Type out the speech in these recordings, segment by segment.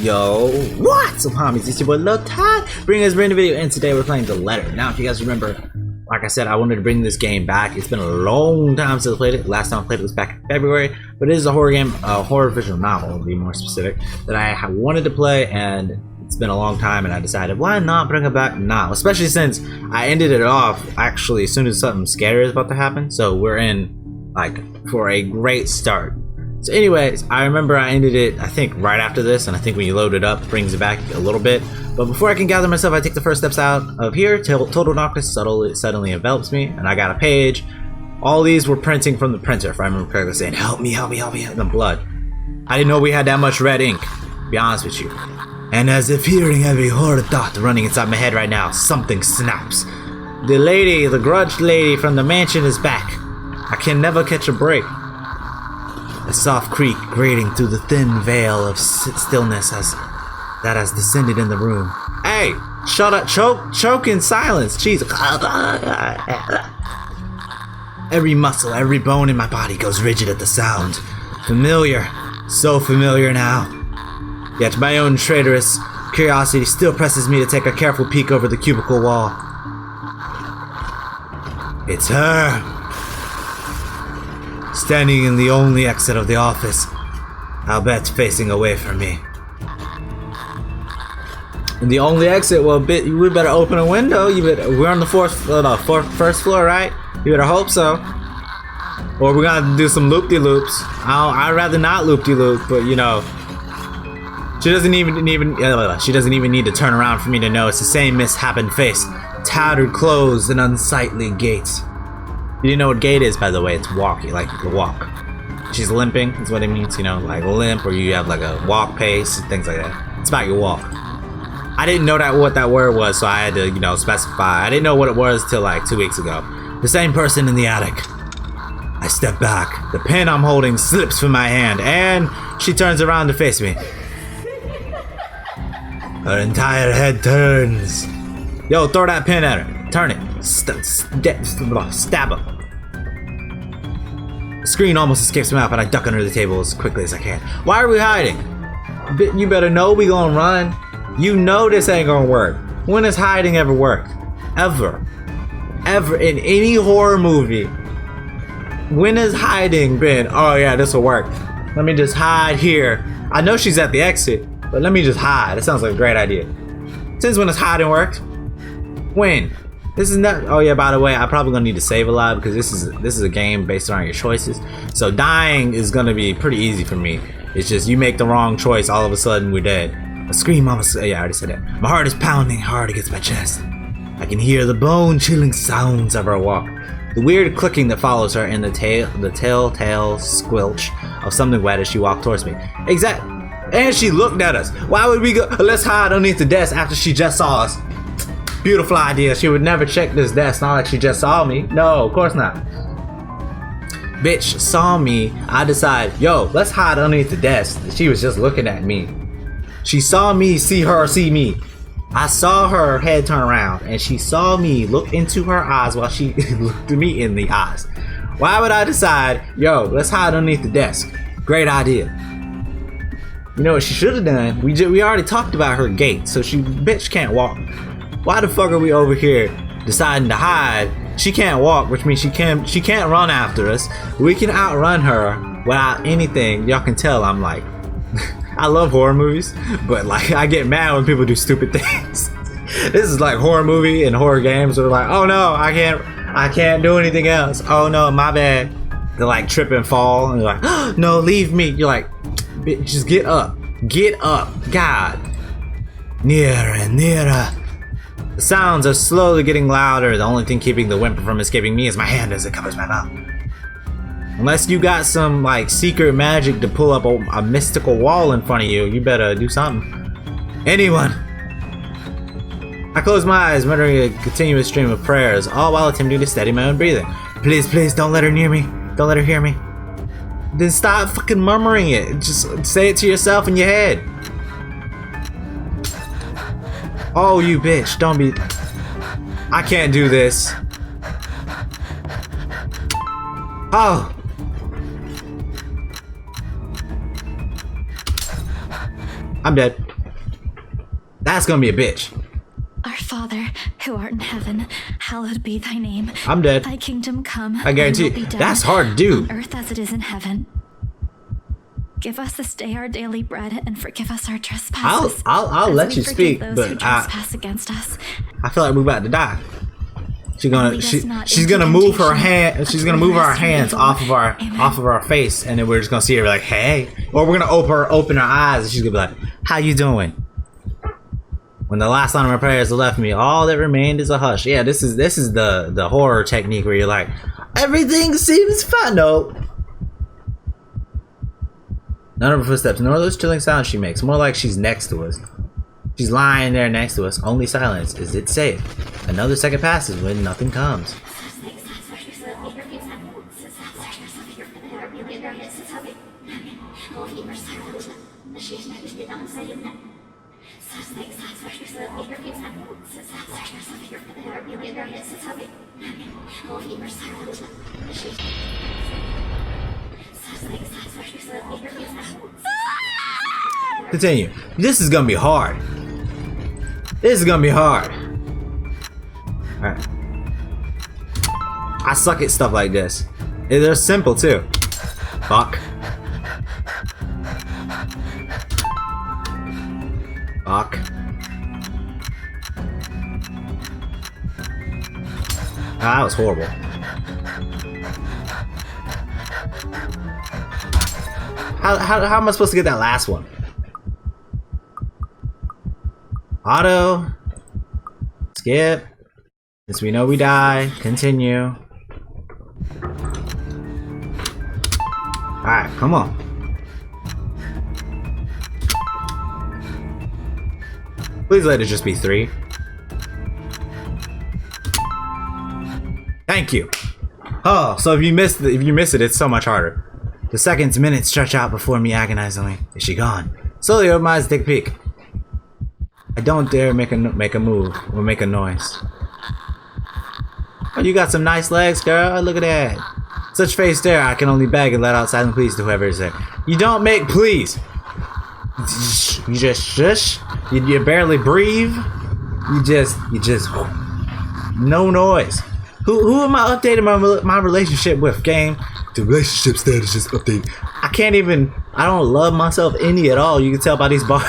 Yo, what's up, homies? It's your boy LowTide, bringing us a brand new video, and today we're playing The Letter. Now, if you guys remember, like I said, I wanted to bring this game back. It's been a long time since I played it. Last time I played it was back in February, but it is a horror game, a horror visual novel, to be more specific, that I wanted to play, and it's been a long time, and I decided, why not bring it back now? Especially since I ended it off, actually, as soon as something scary is about to happen, so we're in, like, for a great start. So anyways, I remember I ended it, I think, right after this, and I think when you load it up, it brings it back a little bit. But before I can gather myself, I take the first steps out of here. Total darkness suddenly envelops me, and I got a page. All these were printing from the printer, if I remember correctly, saying, help me, help me, help me, and the blood. I didn't know we had that much red ink, to be honest with you. And as if hearing every horrid thought running inside my head right now, something snaps. The grudged lady from the mansion is back. I can never catch a break. A soft creak grating through the thin veil of stillness that has descended in the room. Hey, shut up, choke in silence, jeez. Every muscle, every bone in my body goes rigid at the sound. Familiar, so familiar now. Yet my own traitorous curiosity still presses me to take a careful peek over the cubicle wall. It's her. Standing in the only exit of the office, I'll bet facing away from me. And the only exit? Well, we better open a window. We're on the first floor, right? You better hope so. Or we're gonna do some loop-de-loops. I'd rather not loop-de-loop, but you know, she doesn't even need to turn around for me to know it's the same misshapen face, tattered clothes, and unsightly gait. You didn't know what gait is, by the way. It's walking, like the walk. She's limping, is what it means, you know, like limp, or you have like a walk pace, and things like that. It's about your walk. I didn't know what that word was, so I had to, you know, specify. I didn't know what it was till like 2 weeks ago. The same person in the attic. I step back. The pen I'm holding slips from my hand, and she turns around to face me. Her entire head turns. Yo, throw that pen at her. Turn it. Stab her. The screen almost escapes my mouth, and I duck under the table as quickly as I can. Why are we hiding? You better know we gonna run. You know this ain't gonna work. When has hiding ever worked? Ever. Ever in any horror movie. When has hiding been, oh yeah, this will work. Let me just hide here. I know she's at the exit, but let me just hide. It sounds like a great idea. Since when has hiding worked? When? This is not. Oh yeah, by the way, I'm probably gonna need to save a lot because this is a game based around your choices. So dying is gonna be pretty easy for me. It's just you make the wrong choice, all of a sudden we're dead. A scream almost. Yeah, I already said that. My heart is pounding hard against my chest. I can hear the bone-chilling sounds of her walk, the weird clicking that follows her, and the telltale squelch of something wet as she walked towards me. Exact. And she looked at us. Why would we go? Let's hide underneath the desk after she just saw us. Beautiful idea. She would never check this desk, not like she just saw me. No, of course not. Bitch saw me. I decided, yo, let's hide underneath the desk. She was just looking at me. She saw me see her see me. I saw her head turn around, and she saw me look into her eyes while she looked at me in the eyes. Why would I decide, yo, let's hide underneath the desk? Great idea. You know what she should have done? We already talked about her gait, so bitch can't walk. Why the fuck are we over here deciding to hide? She can't walk, which means she can't run after us. We can outrun her without anything. Y'all can tell I'm like, I love horror movies, but like I get mad when people do stupid things. This is like horror movie and horror games where like, oh no, I can't do anything else. Oh no, my bad. They like trip and fall, and you're like, oh, no, leave me. You're like, just get up, God. Nearer and nearer. The sounds are slowly getting louder. The only thing keeping the whimper from escaping me is my hand as it covers my mouth. Unless you got some like secret magic to pull up a mystical wall in front of you, you better do something. Anyone. I close my eyes, muttering a continuous stream of prayers, all while attempting to steady my own breathing. Please, please, don't let her near me. Don't let her hear me. Then stop fucking murmuring it. Just say it to yourself in your head. Oh, you bitch, don't be. I can't do this. Oh. I'm dead. That's gonna be a bitch. Our Father, who art in heaven, hallowed be thy name. I'm dead. Thy kingdom come. I guarantee thy will be done that's hard to do. on earth as it is in heaven. Give us this day our daily bread, and forgive us our trespasses. I'll as let we you forgive speak, those but who trespass against us. I feel like we're about to die. She's gonna Lead us not she's into gonna move her temptation, hand. She's but gonna move deliver our us from hands evil. off of our face, and then we're just gonna see her like, hey, or we're gonna open her eyes, and she's gonna be like, how you doing? When the last line of my prayers left me, all that remained is a hush. Yeah, this is the horror technique where you're like, everything seems fine. No. None of her footsteps, nor those chilling sounds she makes. More like she's next to us. She's lying there next to us. Only silence. Is it safe? Another second passes when nothing comes. Continue. This is gonna be hard. This is gonna be hard. Alright. I suck at stuff like this. They're simple too. Fuck. Fuck. Ah, that was horrible. How am I supposed to get that last one? Auto. Skip. Since we know we die, continue. Alright, come on. Please let it just be 3. Thank you. Oh, so if you miss it, it's so much harder. The seconds, minutes stretch out before me agonizingly. Is she gone? Slowly open my eyes to take a peek. I don't dare make a move or make a noise. Oh, you got some nice legs, girl. Look at that. Such face there, I can only beg and let out silent pleas to whoever is there. You don't make pleas. You just shush. You barely breathe. You just no noise. Who am I updating my relationship with, game? The relationship status is updated. I don't love myself any at all. You can tell by these bars.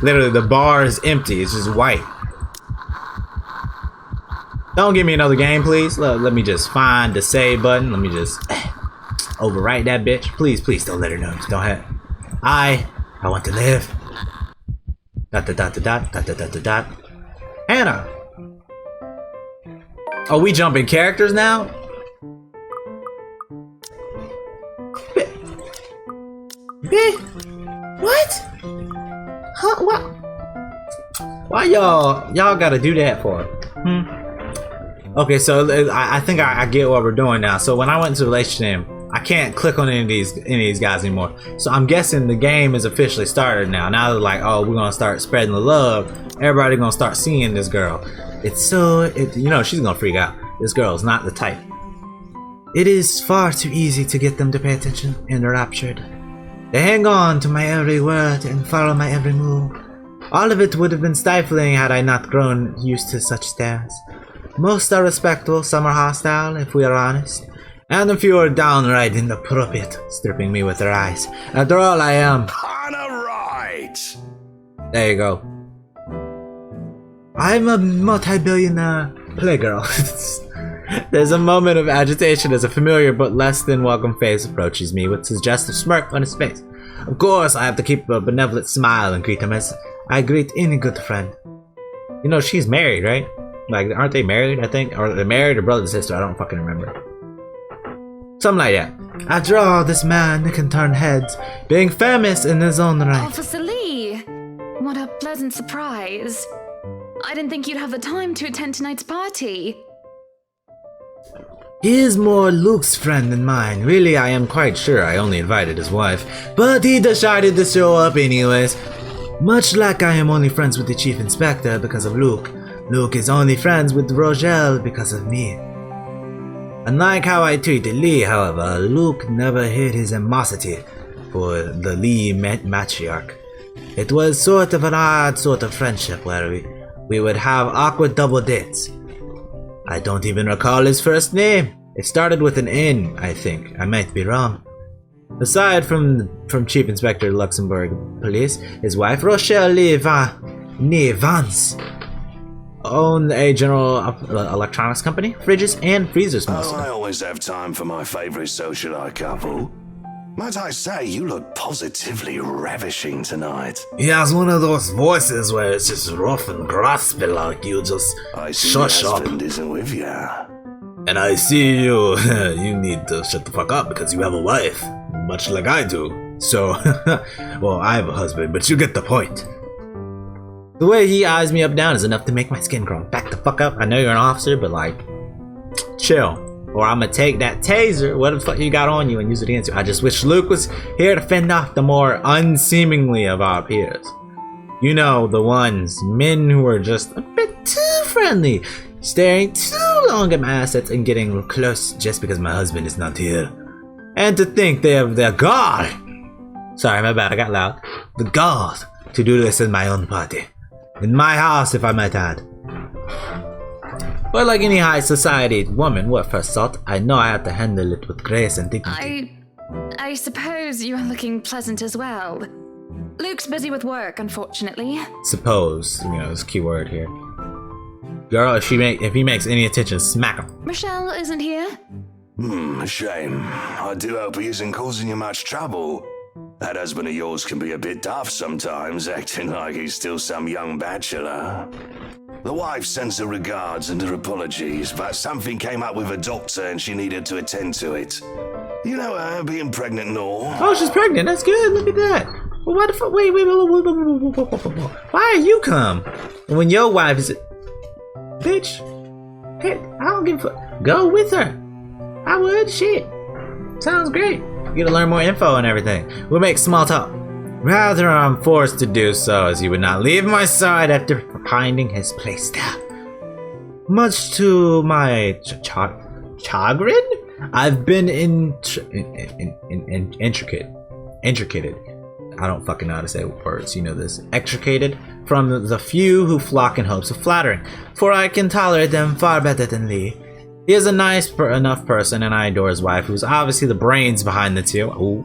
Literally, the bar is empty. It's just white. Don't give me another game, please. Let me just find the save button. Let me just overwrite that bitch. Please don't let her know. Don't have. I want to live. ... Hannah. Oh, we jumping characters now? What? Huh? What? Why y'all gotta do that for? Okay, so I think I get what we're doing now. So when I went into the relationship, I can't click on any of these guys anymore. So I'm guessing the game is officially started now. Now they're like, oh, we're gonna start spreading the love. Everybody gonna start seeing this girl. You know, she's gonna freak out. This girl is not the type. It is far too easy to get them to pay attention, enraptured. They hang on to my every word and follow my every move. All of it would have been stifling had I not grown used to such stares. Most are respectful, some are hostile, if we are honest. And a few are downright inappropriate, stripping me with their eyes. After all, I am On a right. There you go. I'm a multi-billionaire playgirl. There's a moment of agitation as a familiar but less than welcome face approaches me with a suggestive smirk on his face. Of course, I have to keep a benevolent smile and greet him as I greet any good friend. You know, she's married, right? Like, aren't they married, I think? Or they're married or brother and sister, I don't fucking remember. Something like that. After all, this man can turn heads, being famous in his own right. Officer Lee! What a pleasant surprise. I didn't think you'd have the time to attend tonight's party. He is more Luke's friend than mine. Really, I am quite sure I only invited his wife. But he decided to show up anyways. Much like I am only friends with the Chief Inspector because of Luke. Luke is only friends with Rogel because of me. Unlike how I treated Lee, however, Luke never hid his animosity for the Lee matriarch. It was sort of an odd sort of friendship where we would have awkward double dates. I don't even recall his first name. It started with an N, I think. I might be wrong. Aside from Chief Inspector Luxembourg Police, his wife Rochelle Vance owned a general electronics company, fridges and freezers mostly. I always have time for my favorite socialite couple. Might I say, you look positively ravishing tonight. He has one of those voices where it's just rough and graspy, like you just I see shush your up. husband isn't with ya. And I see you, you need to shut the fuck up because you have a wife, much like I do. So, well, I have a husband, but you get the point. The way he eyes me up down is enough to make my skin crawl. Back the fuck up. I know you're an officer, but like, chill. Or I'm gonna take that taser, what the fuck you got on you, and use it against you. I just wish Luke was here to fend off the more unseemingly of our peers. You know, the ones, men who are just a bit too friendly, staring too long at my assets and getting close just because my husband is not here. And to think they have the gall, sorry, my bad, I got loud, the gall to do this in my own party. In my house, if I might add. But like any high society woman, what first thought, I know I have to handle it with grace and dignity. I suppose you are looking pleasant as well. Luke's busy with work, unfortunately. Suppose, you know, this key word here. Girl, if he makes any attention, smack him. Rochelle isn't here? A shame. I do hope he isn't causing you much trouble. That husband of yours can be a bit daft sometimes, acting like he's still some young bachelor. The wife sends her regards and her apologies, but something came up with a doctor and she needed to attend to it. You know her, being pregnant and all. Oh, she's pregnant. That's good. Look at that. Well, why the fuck? Wait. Why are you come? When your wife is... Bitch. Hey, I don't give a fuck. Go with her. I would. Shit. Sounds great. You get to learn more info and everything. We'll make small talk. Rather, I'm forced to do so, as he would not leave my side after finding his place there. Much to my chagrin, I've been intricated. I don't fucking know how to say words, you know this. Extricated from the few who flock in hopes of flattering, for I can tolerate them far better than Lee. He is a nice enough person, and I adore his wife, who's obviously the brains behind the two. Ooh.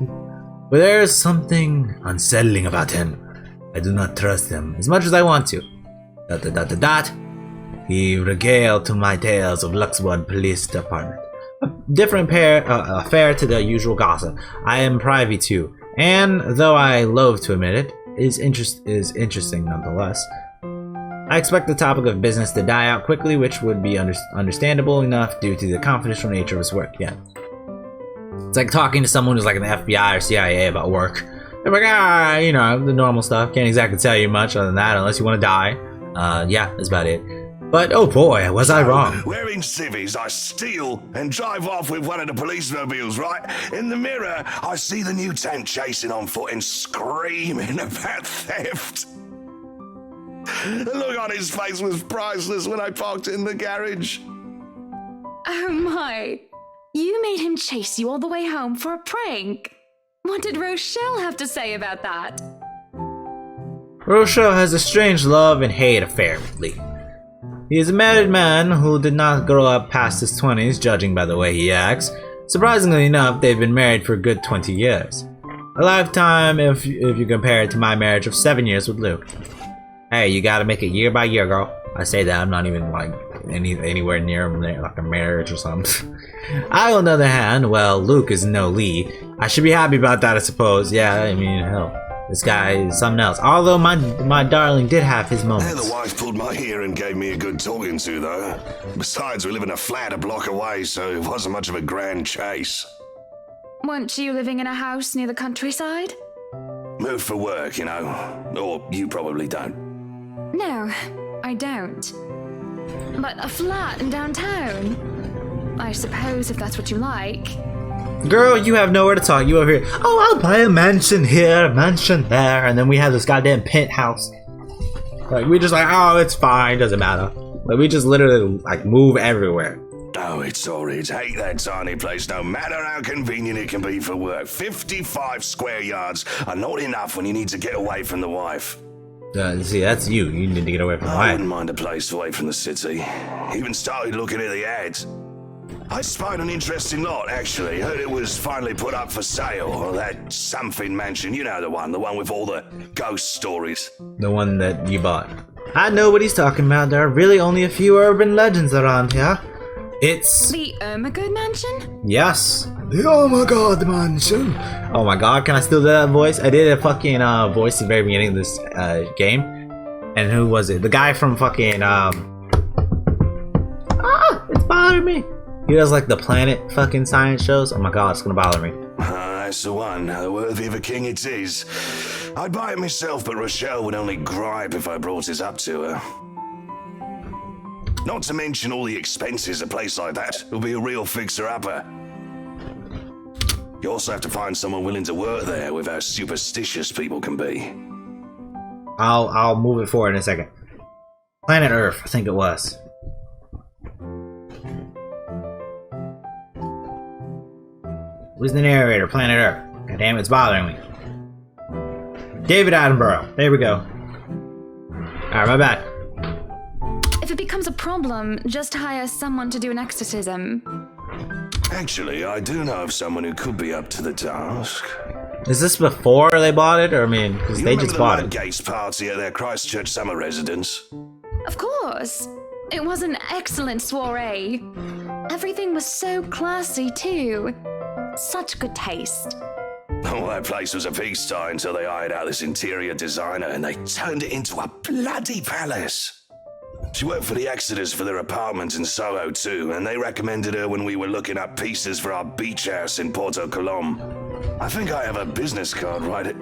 But there is something unsettling about him. I do not trust him as much as I want to. ... He regaled to my tales of Luxembourg Police Department. A different affair to the usual gossip. I am privy to, and though I loathe to admit it, is interesting nonetheless. I expect the topic of business to die out quickly, which would be understandable enough due to the confidential nature of his work. Yeah. It's like talking to someone who's like in the FBI or CIA about work. They're like, you know, the normal stuff. Can't exactly tell you much other than that unless you want to die. Yeah, that's about it. But, oh boy, was I wrong. Wearing civvies, I steal and drive off with one of the police mobiles, right? In the mirror, I see the new tent chasing on foot and screaming about theft. The look on his face was priceless when I parked in the garage. Oh my. You made him chase you all the way home for a prank. What did Rochelle have to say about that? Rochelle has a strange love and hate affair with Lee. He is a married man who did not grow up past his 20s, judging by the way he acts. Surprisingly enough, they've been married for a good 20 years. A lifetime if you compare it to my marriage of 7 years with Luke. Hey, you gotta make it year by year, girl. I say that, I'm not even like anywhere near like a marriage or something. I, on the other hand, well, Luke is no Lee. I should be happy about that, I suppose. Yeah, I mean, hell, this guy is something else. Although my darling did have his moments. The wife pulled my ear and gave me a good talking to, though. Besides, we live in a flat a block away, so it wasn't much of a grand chase. Weren't you living in a house near the countryside? Moved for work, you know. Or you probably don't. No, I don't. But a flat in downtown? I suppose if that's what you like. Girl, you have nowhere to talk. You over here, oh, I'll buy a mansion here, a mansion there, and then we have this goddamn penthouse. Like, we just like, oh, it's fine, doesn't matter. Like, we just literally, like, move everywhere. Oh, it's horrid. Hate that tiny place, no matter how convenient it can be for work. 55 square yards are not enough when you need to get away from the wife. See, that's you. You need to get away from I life. wouldn't mind a place away from the city. Even started looking at the ads. I spied an interesting lot, actually. Heard it was finally put up for sale. That something mansion, you know the one with all the ghost stories. The one that you bought. I know what he's talking about. There are really only a few urban legends around here. It's... The Ermagerd mansion? Yes. The Oh my God mansion. Oh my God, can I still do that voice? I did a fucking voice at the very beginning of this game. And who was it? The guy from fucking it's bothering me. He does like the Planet fucking science shows. Oh my God, it's gonna bother me. That's the one. Worthy of a king it is. I'd buy it myself, but Rochelle would only gripe if I brought it up to her. Not to mention all the expenses a place like that will be a real fixer-upper. You also have to find someone willing to work there with how superstitious people can be. I'll move it forward in a second. Planet Earth, I think it was. Who's the narrator? Planet Earth. God damn, it's bothering me. David Attenborough. There we go. Alright, my bad. If it becomes a problem, just hire someone to do an exorcism. Actually, I do know of someone who could be up to the task. Is this before they bought it? Or I mean, because they just bought it. Gates party at their Christchurch summer residence? Of course. It was an excellent soiree. Everything was so classy, too. Such good taste. Oh, that place was a pigsty until they hired out this interior designer and they turned it into a bloody palace. She worked for the Exodus for their apartment in Soho too, and they recommended her when we were looking up pieces for our beach house in Porto Colom. I think I have a business card, right?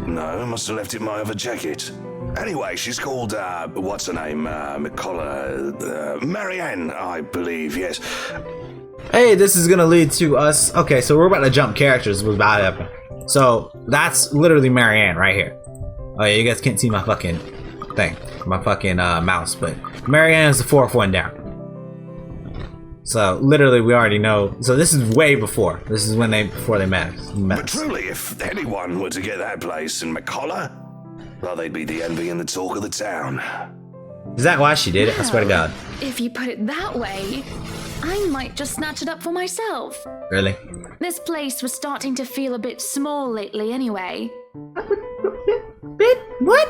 No, I must have left it in my other jacket. Anyway, she's called, what's her name? Marianne, I believe, yes. Hey, this is gonna lead to us. Okay, so we're about to jump characters. What's about to happen? So that's literally Marianne right here. Oh yeah, you guys can't see my fucking thing, my fucking mouse, but Marianne is the fourth one down. So literally, we already know. So this is way before. This is when before they met. But truly, if anyone were to get that place in McCullough, well, they'd be the envy and the talk of the town. Is that why she did it? I swear to God. If you put it that way, I might just snatch it up for myself. Really? This place was starting to feel a bit small lately anyway. Bit? What?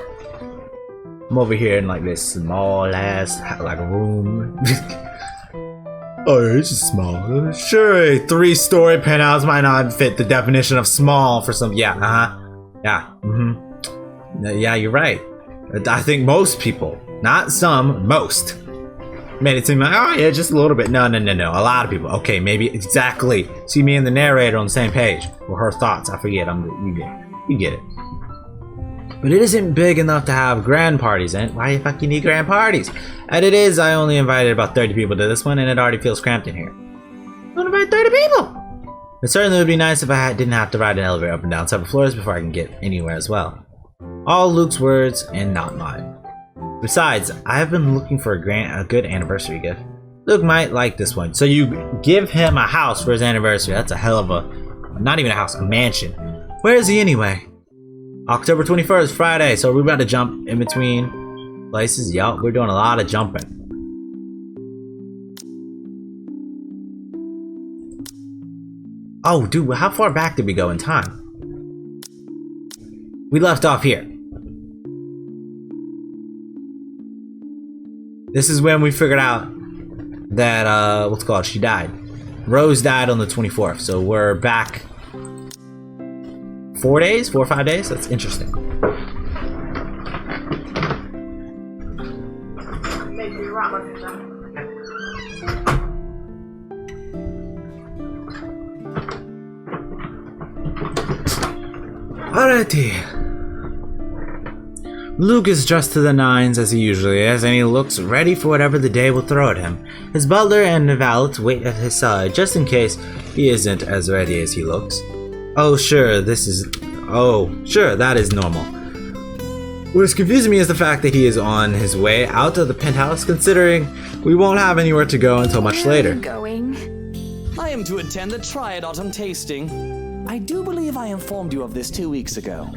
I'm over here in like this small ass like room. Oh, it's just small. Sure, a 3-story penthouse might not fit the definition of small for some. Yeah, yeah, yeah, you're right. I think most people, not some, most, made it seem like, oh yeah, just a little bit. No. A lot of people. Okay, maybe exactly. See me and the narrator on the same page, or her thoughts. I forget. You get it. But it isn't big enough to have grand parties in it. Why the fuck you need grand parties? And it is, I only invited about 30 people to this one, and it already feels cramped in here. I want to invite 30 people! It certainly would be nice if I didn't have to ride an elevator up and down several floors before I can get anywhere as well. All Luke's words and not mine. Besides, I have been looking for a good anniversary gift. Luke might like this one. So you give him a house for his anniversary. That's a hell of a, not even a house, a mansion. Where is he anyway? October 21st, Friday. So we're about to jump in between places. Yup, we're doing a lot of jumping. Oh, dude, how far back did we go in time? We left off here. This is when we figured out that, what's it called? She died. Rose died on the 24th, so we're back 4 days? 4 or 5 days? That's interesting. Alrighty. Luke is dressed to the nines as he usually is, and he looks ready for whatever the day will throw at him. His butler and valet wait at his side, just in case he isn't as ready as he looks. Oh, sure, that is normal. What is confusing me is the fact that he is on his way out of the penthouse, considering we won't have anywhere to go until much Where are later. you going? I am to attend the Triad Autumn Tasting. I do believe I informed you of this 2 weeks ago.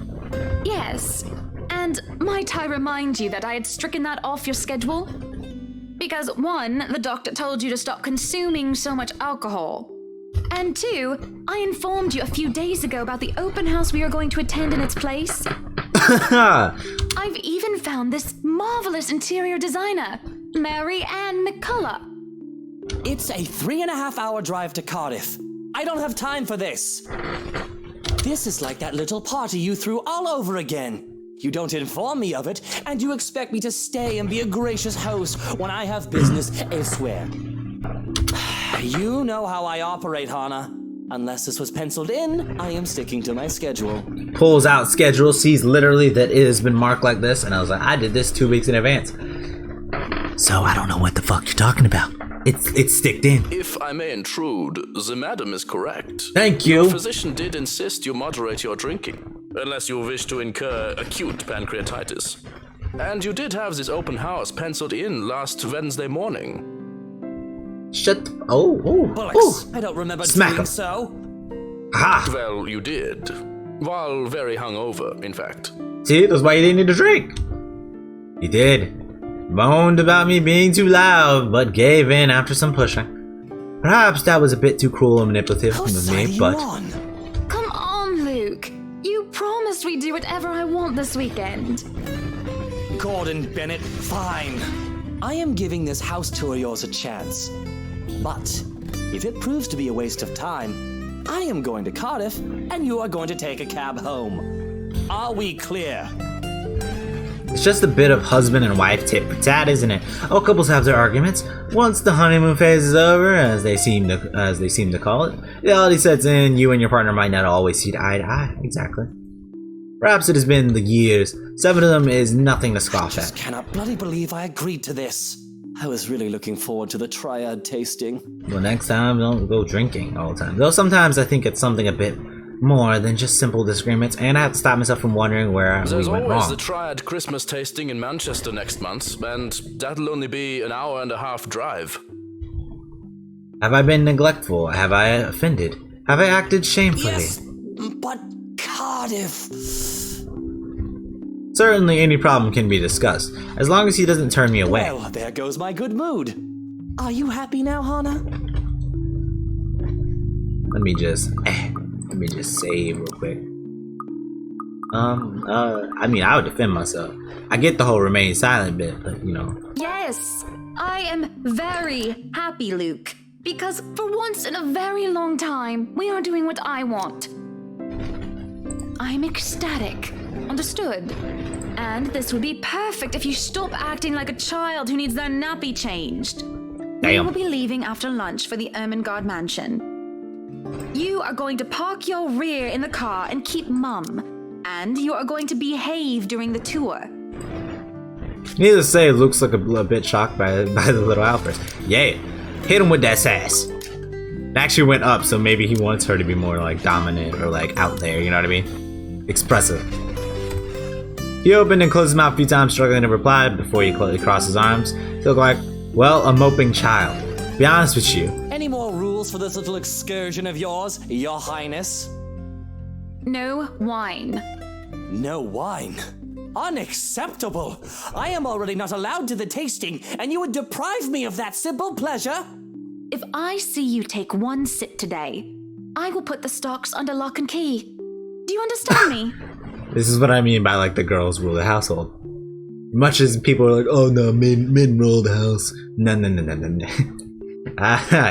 Yes. And might I remind you that I had stricken that off your schedule? Because 1, the doctor told you to stop consuming so much alcohol. And 2, I informed you a few days ago about the open house we are going to attend in its place. I've even found this marvelous interior designer, Mary Ann McCullough. It's a 3.5-hour drive to Cardiff. I don't have time for this. This is like that little party you threw all over again. You don't inform me of it, and you expect me to stay and be a gracious host when I have business elsewhere. You know how I operate, Hana. Unless this was penciled in, I am sticking to my schedule. Pulls out schedule, sees literally that it has been marked like this, and I was like, I did this 2 weeks in advance. So I don't know what the fuck you're talking about. It's sticked in. If I may intrude, the madam is correct. Thank you. Your physician did insist you moderate your drinking, unless you wish to incur acute pancreatitis. And you did have this open house penciled in last Wednesday morning. Shut the... Oh. Bullocks, I don't remember Smack doing him. so. Ha! Well, you did. While very hungover, in fact. See, that's why you didn't need to drink. You did. Moaned about me being too loud, but gave in after some pushing. Perhaps that was a bit too cruel and manipulative How of side are me, you but... on? Come on, Luke. You promised we'd do whatever I want this weekend. Gordon Bennett, fine. I am giving this house tour of yours a chance. But if it proves to be a waste of time, I am going to Cardiff and you are going to take a cab home. Are we clear? It's just a bit of husband and wife tit for tat, isn't it? All couples have their arguments. Once the honeymoon phase is over, as they seem to call it, reality sets in. You and your partner might not always see eye to eye. Exactly. Perhaps it has been the years. 7 of them is nothing to scoff Just at. cannot bloody believe I agreed to this. I was really looking forward to the Triad tasting. Well, next time, don't go drinking all the time. Though sometimes I think it's something a bit more than just simple disagreements, and I have to stop myself from wondering where There's we went always wrong. the Triad Christmas tasting in Manchester next month, and that'll only be an hour and a half drive. Have I been neglectful? Have I offended? Have I acted shamefully? Yes, but Cardiff. Certainly any problem can be discussed, as long as he doesn't turn me away. Well, there goes my good mood. Are you happy now, Hana? Let me just save real quick. I mean, I would defend myself. I get the whole remain silent bit, but you know. Yes, I am very happy, Luke. Because for once in a very long time, we are doing what I want. I'm ecstatic. Understood? And this would be perfect if you stop acting like a child who needs their nappy changed. We will be leaving after lunch for the Ermengarde mansion. You are going to park your rear in the car and keep mum. And you are going to behave during the tour. Needless to say, Luke's like a bit shocked by the little outburst. Yeah, hit him with that sass. It actually went up, so maybe he wants her to be more like dominant or like out there, you know what I mean? Expressive. He opened and closed his mouth a few times, struggling to reply before he crossed his arms. He looked like, well, a moping child. Be honest with you. Any more rules for this little excursion of yours, Your Highness? No wine. No wine? Unacceptable! I am already not allowed to the tasting, and you would deprive me of that simple pleasure? If I see you take one sip today, I will put the stocks under lock and key. Do you understand me? This is what I mean by like the girls rule the household. Much as people are like, oh no, men rule the house. No.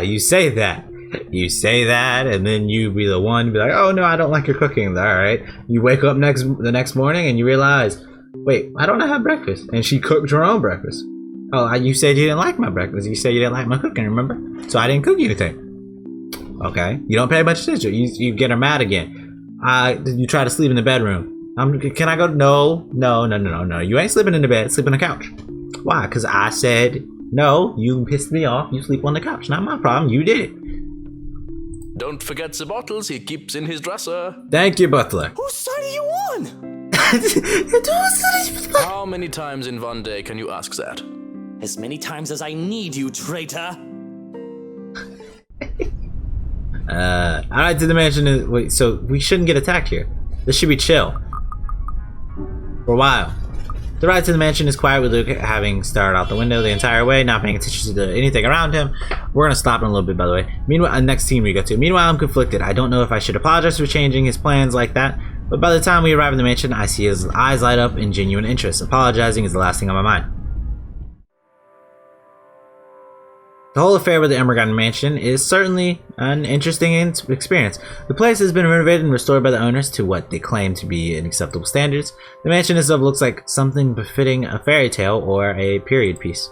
You say that. You say that, and then you be the one to be like, oh no, I don't like your cooking. Alright. You wake up the next morning and you realize, wait, why don't I have breakfast? And she cooked her own breakfast. Oh, you said you didn't like my breakfast. You said you didn't like my cooking, remember? So I didn't cook you anything. Okay. You don't pay much attention. You get her mad again. You try to sleep in the bedroom. Can I go? No. You ain't sleeping in the bed. Sleep on the couch. Why? Because I said no. You pissed me off. You sleep on the couch. Not my problem. You did it. Don't forget the bottles he keeps in his dresser. Thank you, Butler. Whose side are you on? How many times in one day can you ask that? As many times as I need you, traitor. Alright, to the mansion is. Wait, so we shouldn't get attacked here. This should be chill. For a while. The ride to the mansion is quiet with Luke having stared out the window the entire way, not paying attention to anything around him. We're gonna stop in a little bit, by the way. Meanwhile, next scene we go to. Meanwhile, I'm conflicted. I don't know if I should apologize for changing his plans like that, but by the time we arrive in the mansion, I see his eyes light up in genuine interest. Apologizing is the last thing on my mind. The whole affair with the Emerald Mansion is certainly an interesting experience. The place has been renovated and restored by the owners to what they claim to be an acceptable standards. The mansion itself looks like something befitting a fairy tale or a period piece.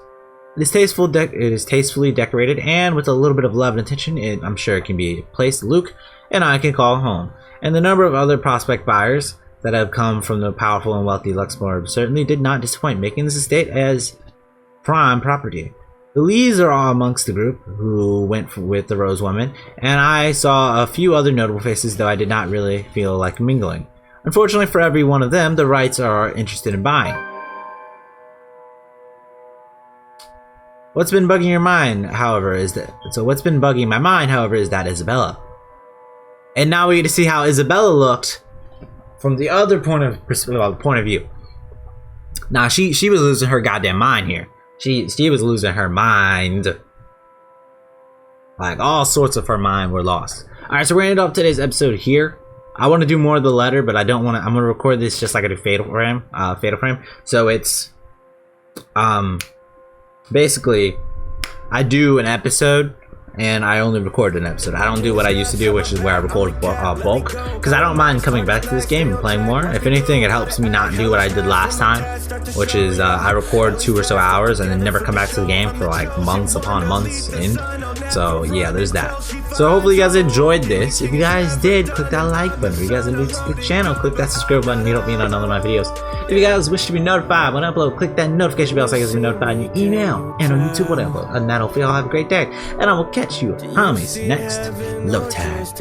It is tastefully decorated, and with a little bit of love and attention, I'm sure it can be a place Luke and I can call home. And the number of other prospect buyers that have come from the powerful and wealthy Luxembourg certainly did not disappoint, making this estate as prime property. The Lees are all amongst the group who went with the Rose Woman, and I saw a few other notable faces, though I did not really feel like mingling. Unfortunately for every one of them, the Wrights are interested in buying. What's been bugging your mind, however, is that Isabella. And now we get to see how Isabella looked from the other point of view. Now she was losing her goddamn mind here. She was losing her mind. Like, all sorts of her mind were lost. Alright, so we're gonna end up today's episode here. I want to do more of the letter, but I don't want to. I'm gonna record this just like I do Fatal Frame. So it's basically I do an episode and I only record an episode. I don't do what I used to do, which is where I record bulk, because I don't mind coming back to this game and playing more. If anything, it helps me not do what I did last time, which is I record 2 or so hours and then never come back to the game for like months upon months in. So yeah, there's that. So hopefully you guys enjoyed this. If you guys did, click that like button. If you guys are new to the channel, click that subscribe button. You don't mean none of my videos. If you guys wish to be notified when I upload, click that notification bell so you guys are notified in your email and on YouTube, whatever. And that'll feel have a great day. And I will catch you, I promise, next LowTide.